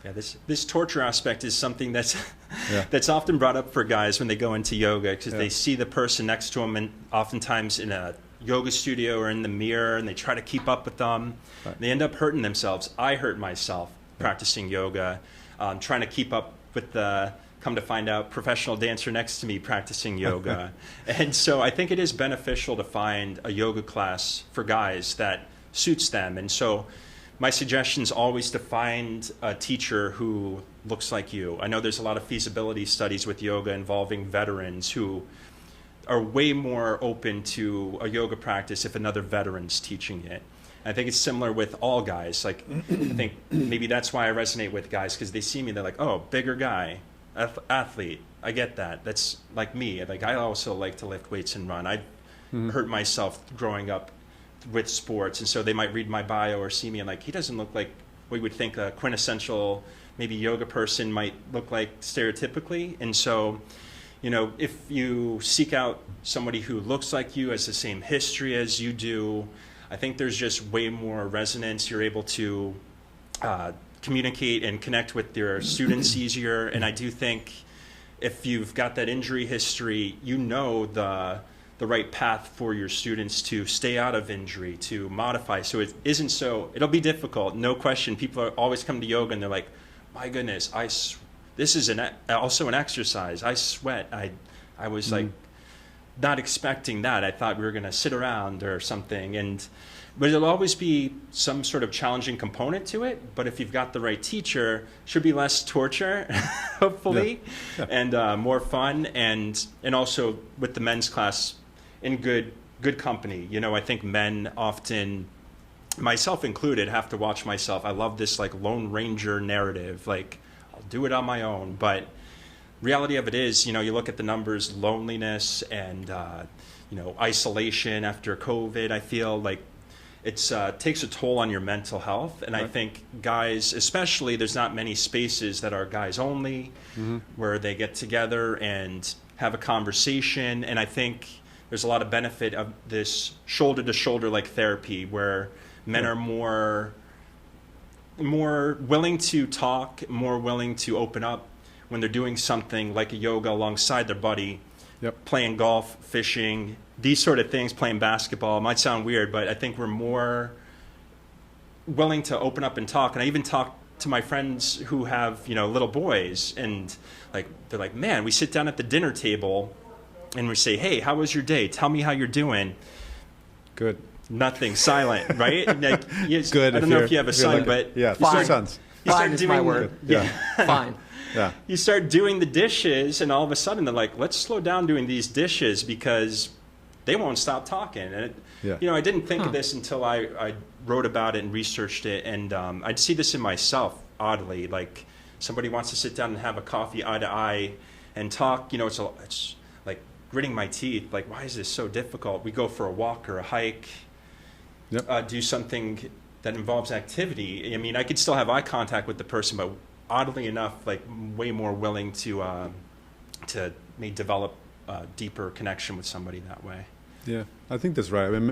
Yeah, this torture aspect is something that's Yeah. that's often brought up for guys when they go into yoga, because Yeah. they see the person next to them, and oftentimes in a yoga studio or in the mirror, and they try to keep up with them. Right. They end up hurting themselves. I hurt myself practicing yoga, trying to keep up with the, come to find out, professional dancer next to me practicing yoga. And so I think it is beneficial to find a yoga class for guys that suits them. And so my suggestion is always to find a teacher who looks like you. I know there's a lot of feasibility studies with yoga involving veterans who are way more open to a yoga practice if another veteran's teaching it. I think it's similar with all guys. Like, I think maybe that's why I resonate with guys, because they see me, they're like, oh, bigger guy, athlete. I get that. That's like me. Like, I also like to lift weights and run. I hurt myself growing up with sports, and so they might read my bio or see me and like, he doesn't look like we would think a quintessential maybe yoga person might look like stereotypically. And so, you know, if you seek out somebody who looks like you, has the same history as you do, I think there's just way more resonance. You're able to communicate and connect with your students easier. And I do think if you've got that injury history, you know the right path for your students to stay out of injury, to modify. So it isn't so, it'll be difficult, no question. People are always come to yoga and they're like, my goodness, this is also an exercise. I sweat. I was like not expecting that. I thought we were going to sit around or something. But it'll always be some sort of challenging component to it. But if you've got the right teacher, it should be less torture, hopefully, and more fun. And also with the men's class, in good company. You know, I think men often, myself included, have to watch myself. I love this like Lone Ranger narrative, like I'll do it on my own. But reality of it is, you know, you look at the numbers, loneliness and you know, isolation after COVID. I feel like it's takes a toll on your mental health. And I think guys, especially, there's not many spaces that are guys only, where they get together and have a conversation. And I think there's a lot of benefit of this shoulder-to-shoulder like therapy, where men are more willing to talk, more willing to open up when they're doing something like a yoga alongside their buddy, playing golf, fishing, these sort of things, playing basketball. It might sound weird, but I think we're more willing to open up and talk. And I even talk to my friends who have, you know, little boys, and like they're like, man, we sit down at the dinner table and we say, hey, how was your day? Tell me how you're doing. Good. Nothing. Silent, right? Like, Good. I don't know if you have a son, but yeah, Fine. 2 sons. Fine is my word. Yeah. Fine. Yeah. You start doing the dishes, and all of a sudden they're like, let's slow down doing these dishes because they won't stop talking. And you know, I didn't think of this until I wrote about it and researched it, and I'd see this in myself, oddly. Like, somebody wants to sit down and have a coffee eye to eye and talk. You know, it's like gritting my teeth. Like, why is this so difficult? We go for a walk or a hike, do something that involves activity. I mean, I could still have eye contact with the person, but oddly enough, like way more willing to maybe develop a deeper connection with somebody that way. Yeah, I think that's right. I mean,